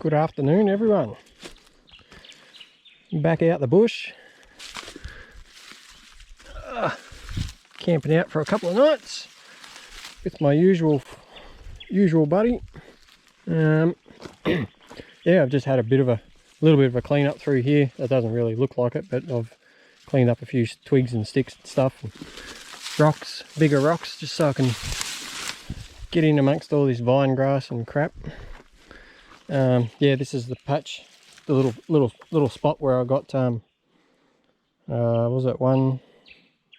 Good afternoon, everyone. Back out the bush, camping out for a couple of nights with my usual buddy. Yeah, I've just had a little bit of a clean up through here. That doesn't really look like it, but I've cleaned up a few twigs and sticks and stuff, and rocks, bigger rocks, just so I can get in amongst all this vine grass and crap. Yeah, this is the patch, the little spot where I got what was it, 1,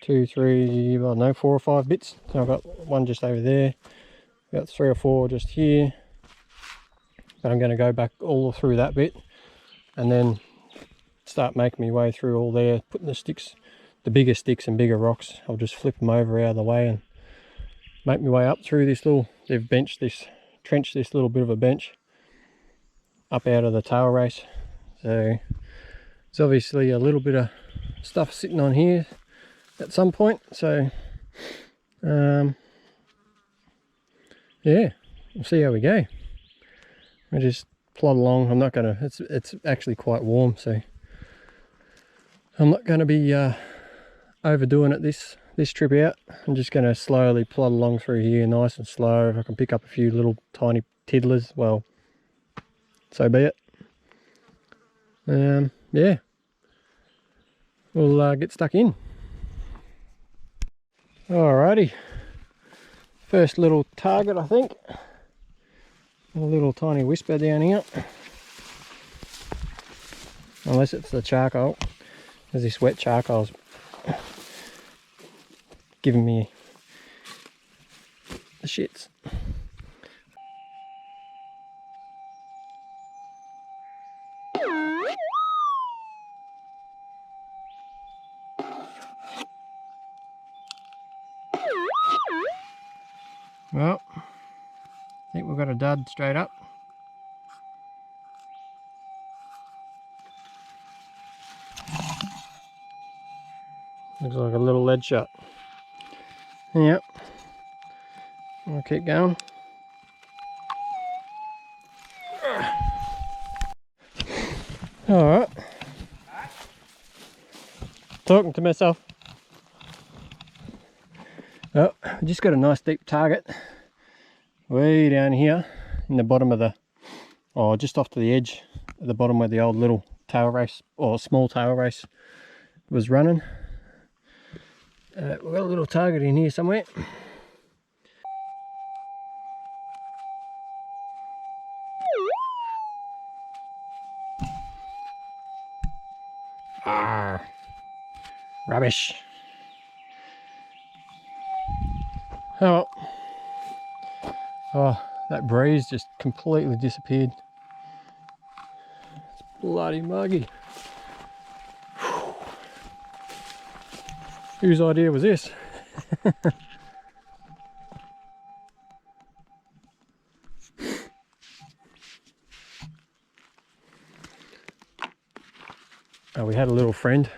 2, 3, well, no, 4 or 5 bits. So I've got one just over there, got 3 or 4 just here, but I'm going to go back all through that bit and then start making my way through all there, putting the sticks, the bigger sticks and bigger rocks. I'll just flip them over out of the way and make my way up through this they've trenched this little bit of a bench up out of the tail race. So it's obviously a little bit of stuff sitting on here at some point. So yeah, we'll see how we go. I just plod along. I'm not gonna, it's actually quite warm, so I'm not going to be overdoing it this trip out. I'm just going to slowly plod along through here, nice and slow. If I can pick up a few little tiny tiddlers, well, so be it. Yeah, we'll get stuck in. Alrighty, first little target, I think. A little tiny whisper down here, unless it's the charcoal, because this wet charcoal's giving me the shits. Well, I think we've got a dud straight up. Looks like a little lead shot. Yep. I'll keep going. Alright. Talking to myself. Oh, I just got a nice deep target way down here in the bottom of the, oh, just off to the edge at the bottom where the old little tail race or small tail race was running. We've got a little target in here somewhere. Arr, rubbish. Oh, oh, that breeze just completely disappeared. It's bloody muggy. Whose idea was this? Oh, we had a little friend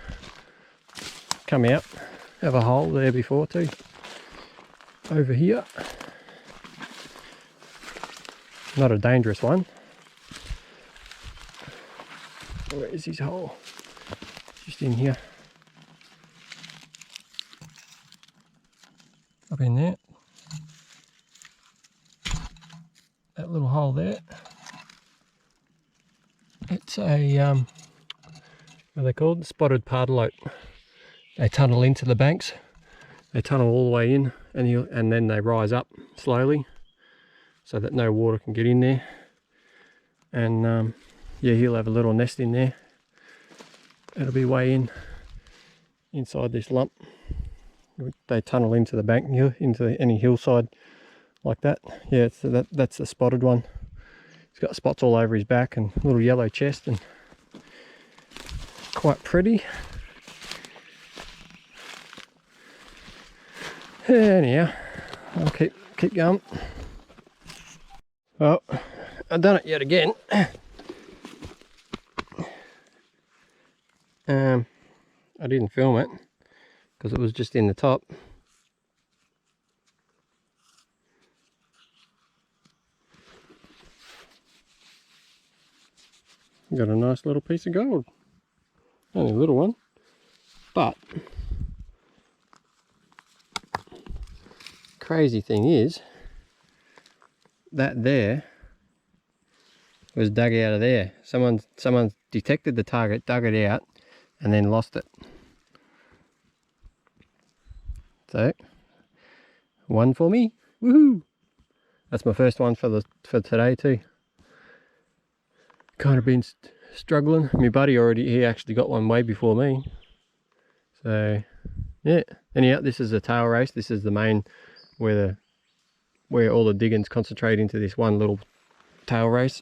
come out, have a hole there before too. Over here. Not a dangerous one. Where is his hole? Just in here. Up in there. That little hole there. It's a what are they called? Spotted pardalote. They tunnel into the banks. They tunnel all the way in, and then they rise up slowly so that no water can get in there. And yeah, he'll have a little nest in there. It'll be way inside this lump. They tunnel into the bank, into any hillside like that. Yeah, that's the spotted one. He's got spots all over his back and a little yellow chest, and quite pretty. Anyhow, I'll keep going. Well, I've done it yet again. I didn't film it because it was just in the top. Got a nice little piece of gold. Only a little one, but crazy thing is that there was dug out of there. Someone detected the target, dug it out, and then lost it. So, one for me. Woohoo! That's my first one for today too. Kind of been struggling. My buddy he actually got one way before me. So yeah. Anyhow, this is a tail race. This is the main where all the diggings concentrate into this one little tail race,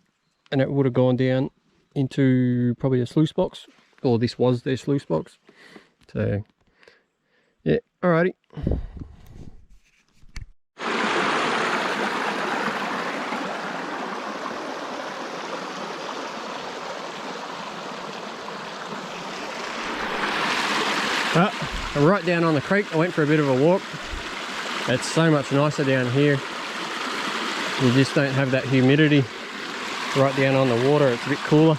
and it would have gone down into probably a sluice box, or this was their sluice box. So yeah, alrighty. I'm right down on the creek. I went for a bit of a walk. It's so much nicer down here. You just don't have that humidity right down on the water. It's a bit cooler.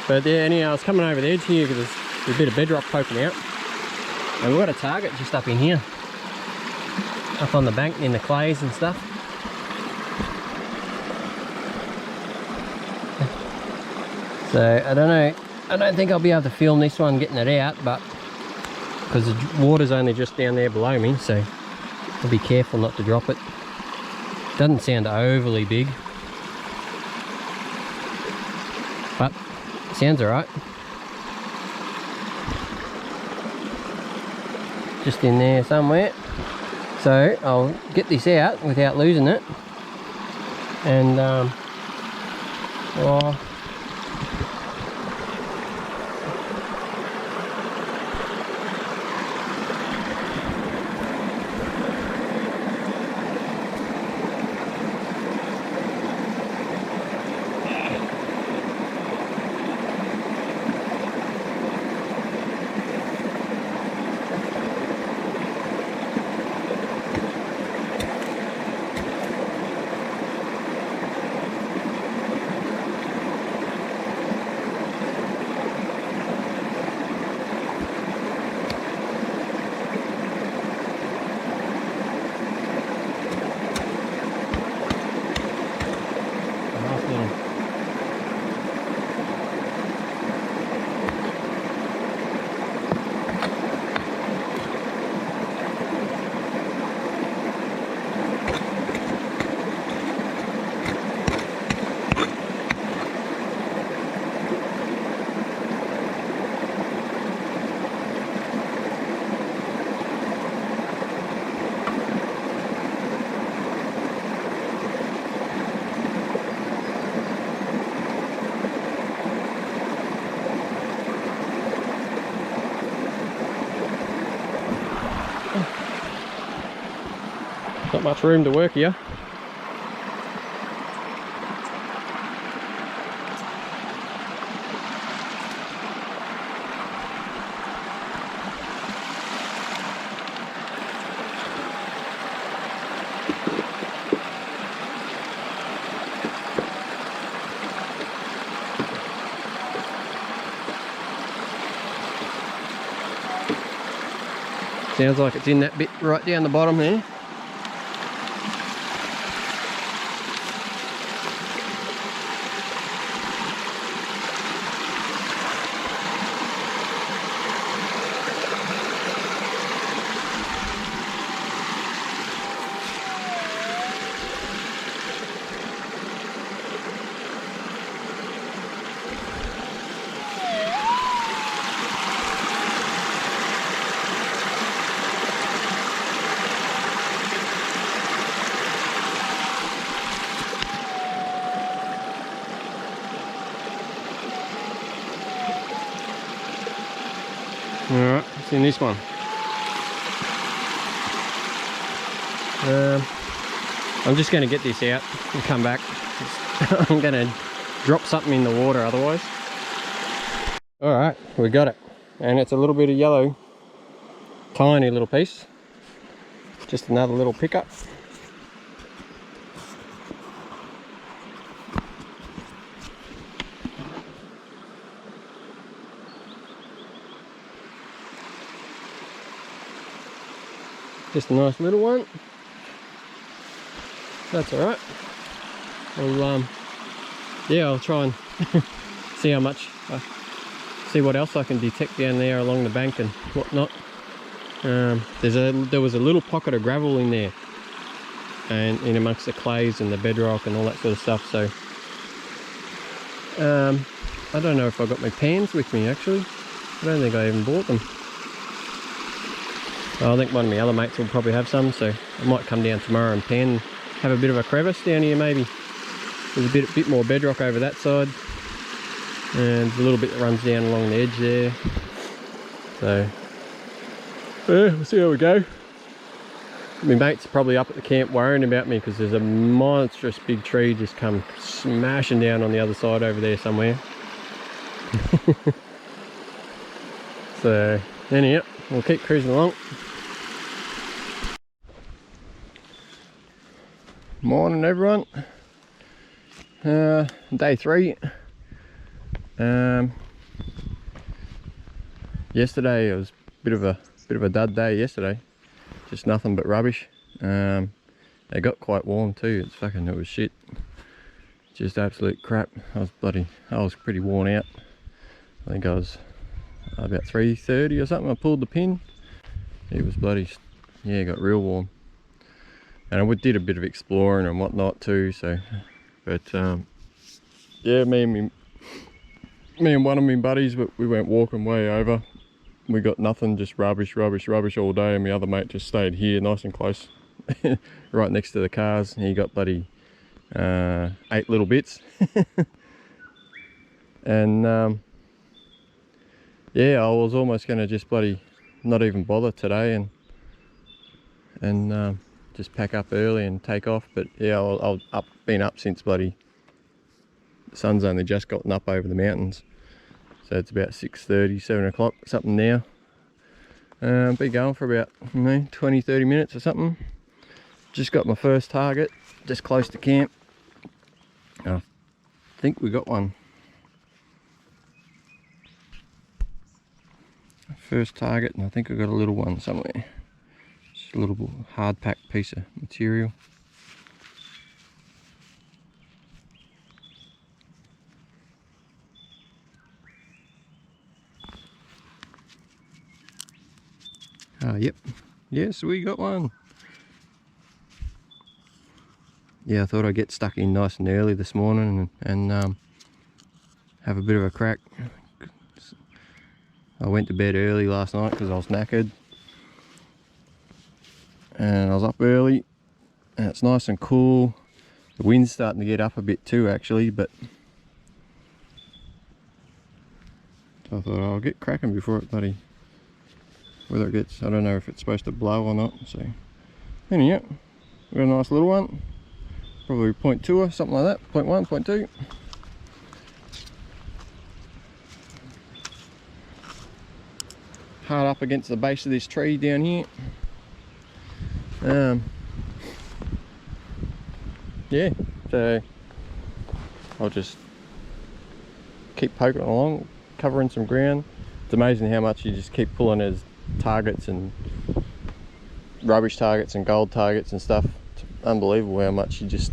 But yeah, anyhow, I was coming over the edge here because there's a bit of bedrock poking out. And we've got a target just up in here. Up on the bank in the clays and stuff. So I don't know. I don't think I'll be able to film this one getting it out, but because the water's only just down there below me, so I'll be careful not to drop it. Doesn't sound overly big, but it sounds alright. Just in there somewhere. So I'll get this out without losing it, and oh, not much room to work here. Sounds like it's in that bit right down the bottom there. Alright, it's in this one. I'm just going to get this out and come back. I'm going to drop something in the water otherwise. Alright, we got it. And it's a little bit of yellow. Tiny little piece. Just another little pickup. Just a nice little one. That's alright. Yeah, I'll try and see how much, see what else I can detect down there along the bank and whatnot. There was a little pocket of gravel in there, and in amongst the clays and the bedrock and all that sort of stuff. So I don't know if I got my pans with me actually. I don't think I even bought them. I think one of my other mates will probably have some, so I might come down tomorrow and pan, have a bit of a crevice down here maybe. There's a bit more bedrock over that side, and there's a little bit that runs down along the edge there. So yeah, we'll see how we go. My mate's probably up at the camp worrying about me because there's a monstrous big tree just come smashing down on the other side over there somewhere. So anyhow, we'll keep cruising along. Morning everyone. Day 3. Yesterday it was a bit of a dud day yesterday. Just nothing but rubbish. It got quite warm too. It was shit. Just absolute crap. I was pretty worn out. I think I was about 3:30 or something. I pulled the pin. It was yeah, it got real warm. And I did a bit of exploring and whatnot too, so, but yeah, me and one of my buddies, but we went walking way over. We got nothing, just rubbish all day, and my other mate just stayed here nice and close, right next to the cars. He got 8 little bits. And yeah, I was almost going to just not even bother today and just pack up early and take off. But yeah, I've been up since the sun's only just gotten up over the mountains, so it's about 6:30, 7 o'clock something now. Been going for about 20-30 minutes or something. Just got my first target just close to camp. I think we got one. First target, and I think I got a little one somewhere. Just a little hard packed piece of material. Yep, yes, we got one. Yeah, I thought I'd get stuck in nice and early this morning and have a bit of a crack. I went to bed early last night because I was knackered, and I was up early, and it's nice and cool. The wind's starting to get up a bit too actually, but so I thought I'll get cracking before it whether it gets, I don't know if it's supposed to blow or not. So anyhow, we got a nice little one, probably 0.2 or something like that, 0.1, 0.2. Hard up against the base of this tree down here. Yeah, so I'll just keep poking along, covering some ground. It's amazing how much you just keep pulling as targets and rubbish targets and gold targets and stuff. It's unbelievable how much you just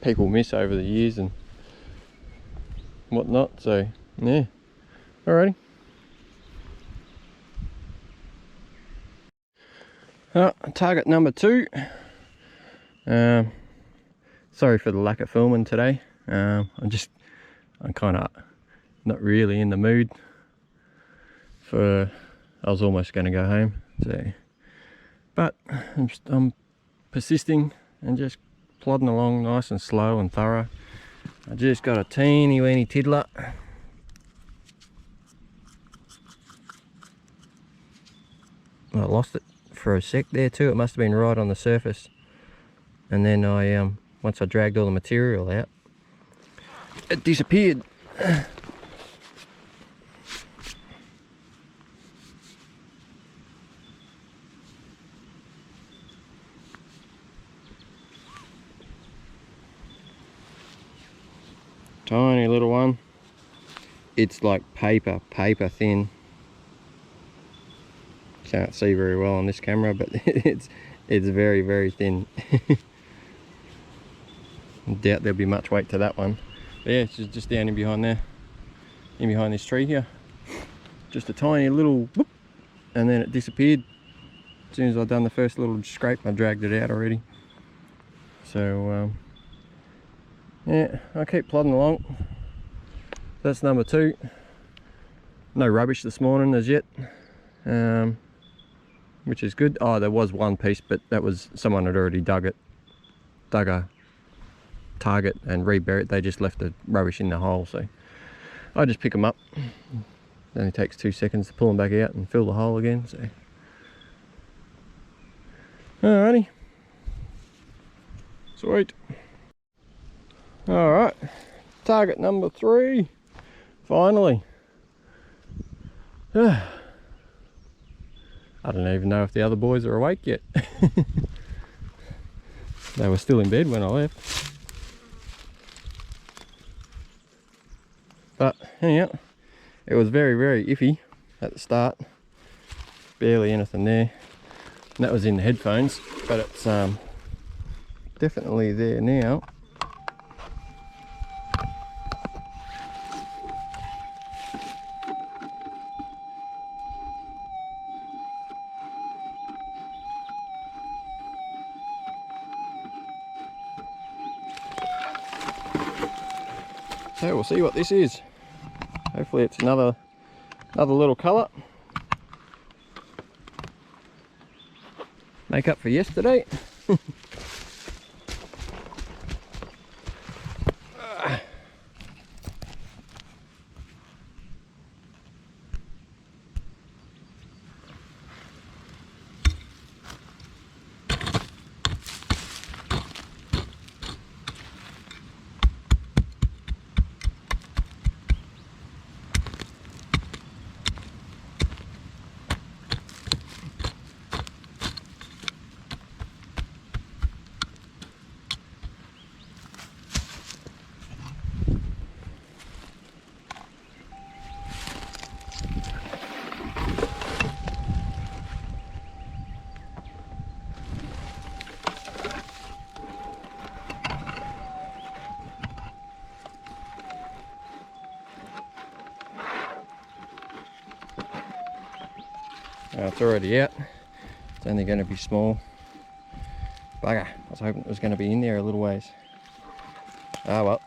people miss over the years and whatnot. So yeah, alrighty. Target number 2. Sorry for the lack of filming today. I'm kind of not really in the mood I was almost going to go home, so, but I'm persisting and just plodding along nice and slow and thorough. I just got a teeny weeny tiddler. I lost it for a sec there too. It must have been right on the surface, and then once I dragged all the material out, it disappeared. Tiny little one. It's like paper thin. Can't see very well on this camera, but it's very, very thin. I doubt there'll be much weight to that one. But yeah, it's just down in behind there, in behind this tree here. Just a tiny little whoop, and then it disappeared. As soon as I'd done the first little scrape, I dragged it out already. So yeah, I keep plodding along. That's number 2. No rubbish this morning as yet, which is good. Oh, there was one piece, but that was someone had already dug a target and reburied. They just left the rubbish in the hole, so I just pick them up. It only takes 2 seconds to pull them back out and fill the hole again. So alrighty, sweet. Alright, target number 3, finally. I don't even know if the other boys are awake yet. They were still in bed when I left. But anyhow, it was very, very iffy at the start. Barely anything there. And that was in the headphones, but it's definitely there now. So we'll see what this is. Hopefully it's another little colour. Make up for yesterday. It's already out. It's only going to be small. Bugger, I was hoping it was going to be in there a little ways. Ah well.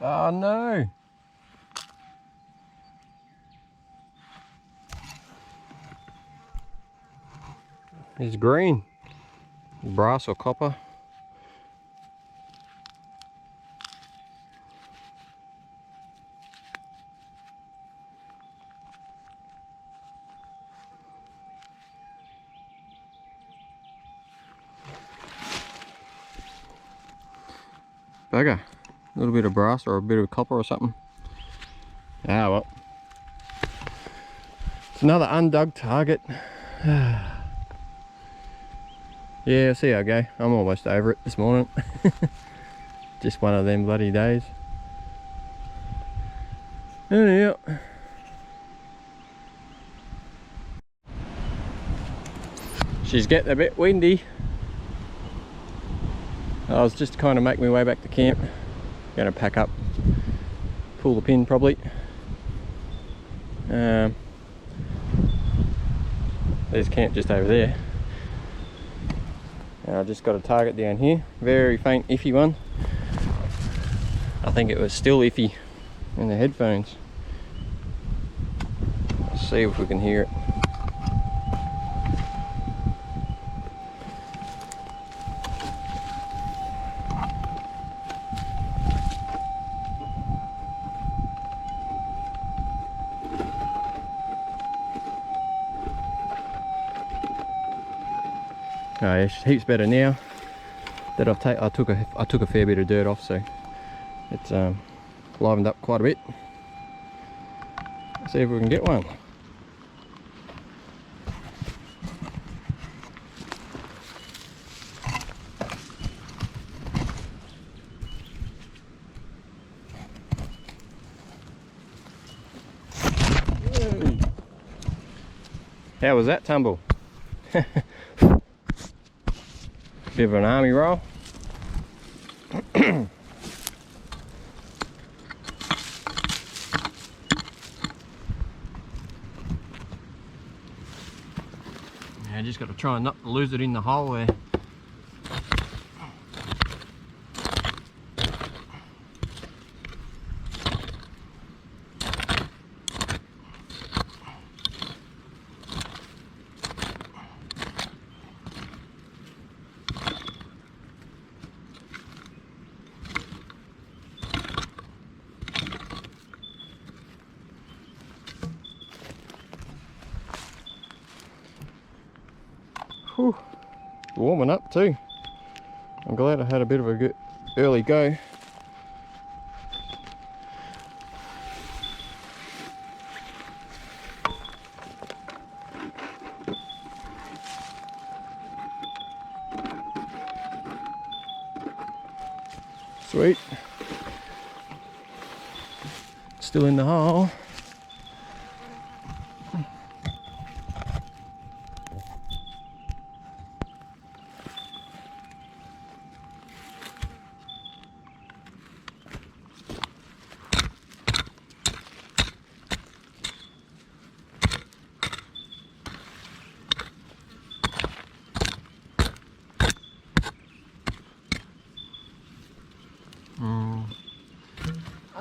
Oh no! It's green, brass or copper. Bugger. A little bit of brass or a bit of copper or something. Ah well. It's another undug target. Yeah, see how I go. I'm almost over it this morning. Just one of them bloody days. Anyhow. She's getting a bit windy. I was just kind of making my way back to camp. Gonna pack up, pull the pin probably. There's camp just over there. And I just got a target down here, very faint iffy one. I think it was still iffy in the headphones. Let's see if we can hear it. Oh yeah, it's heaps better now that I took a fair bit of dirt off, so it's livened up quite a bit. Let's see if we can get one. How was that tumble? Bit of an army roll. Yeah, just got to try and not lose it in the hole there. Whew. Warming up too. I'm glad I had a bit of a good early go. Sweet. Still in the hole.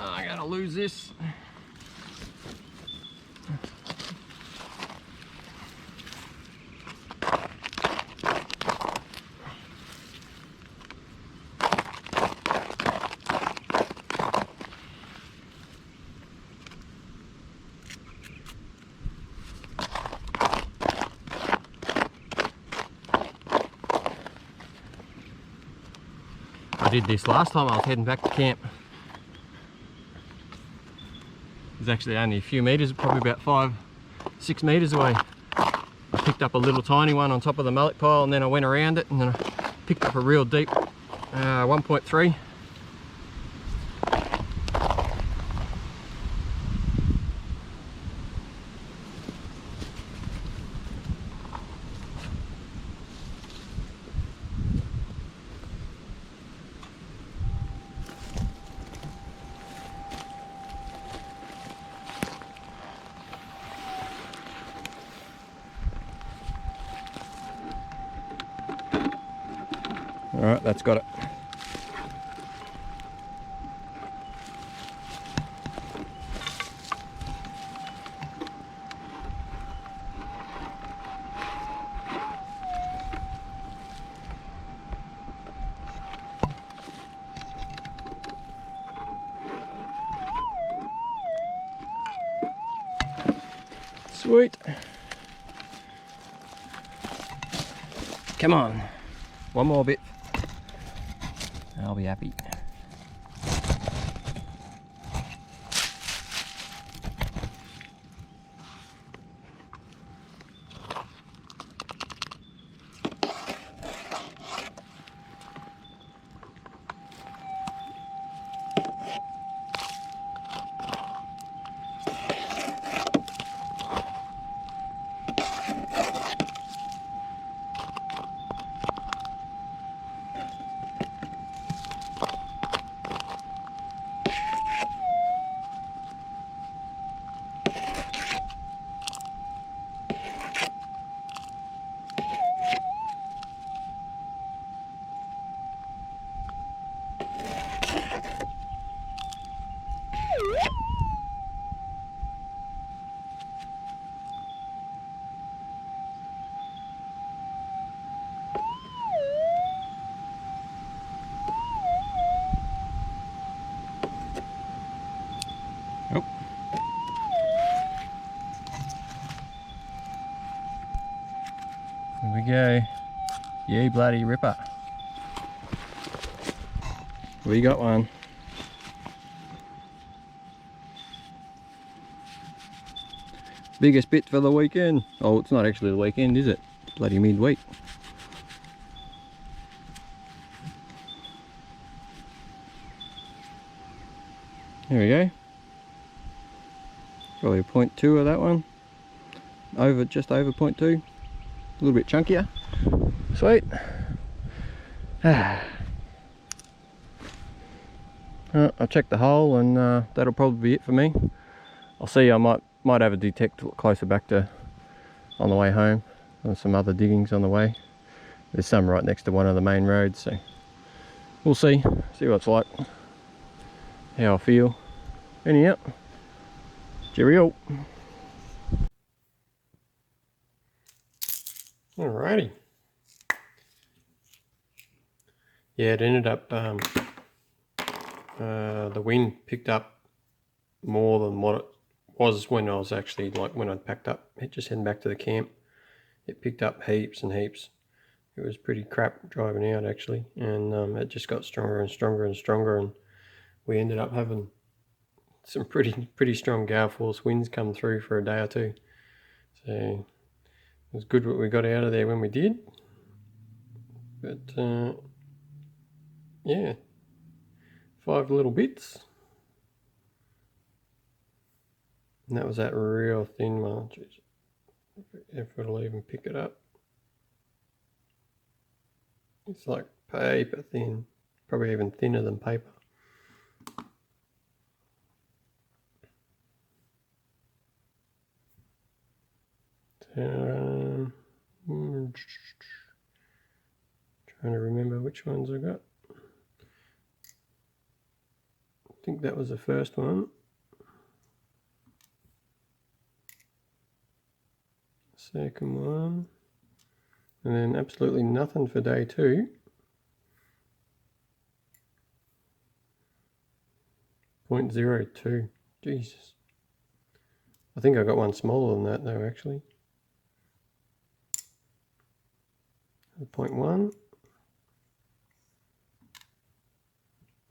I gotta lose this. I did this last time I was heading back to camp. It was actually only a few meters, probably about 5-6 meters away. I picked up a little tiny one on top of the mullet pile, and then I went around it, and then I picked up a real deep 1.3. All right, that's got it. Sweet. Come on, one more bit. I'll be happy. go. You bloody ripper. We got one. Biggest bit for the weekend. Oh, it's not actually the weekend, is it? It's bloody midweek. There we go. Probably a 0.2 of that one. Just over 0.2. A little bit chunkier. Sweet. I'll check the hole, and that'll probably be it for me. I'll see. I might have a detect a little closer back to on the way home. There's some other diggings on the way. There's some right next to one of the main roads, so we'll see what it's like, how I feel. Anyhow, cheerio. Alrighty. Yeah, it ended up the wind picked up more than what it was when I was actually, like, when I'd packed up, just heading back to the camp. It picked up heaps and heaps. It was pretty crap driving out, actually, and it just got stronger and stronger and stronger, and we ended up having some pretty strong gale force winds come through for a day or two. So it was good what we got out of there when we did. But yeah, 5 little bits. And that was that real thin one. Jeez, if it'll even pick it up. It's like paper thin, probably even thinner than paper. So, trying to remember which ones I got. I think that was the first one. Second one. And then absolutely nothing for day 2. 0.02. Jesus. I think I got one smaller than that though, actually. 0.1.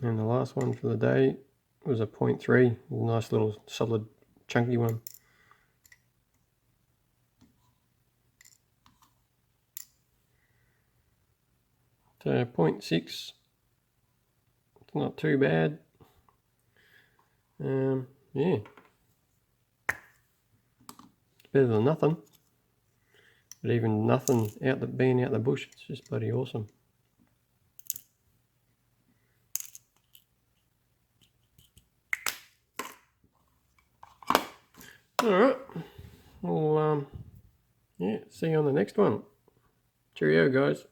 And the last one for the day was a 0.3. A nice little solid chunky one. So 0.6. It's not too bad. Yeah. It's better than nothing. But even nothing being out the bush, it's just bloody awesome. Alright. Well, yeah, see you on the next one. Cheerio, guys.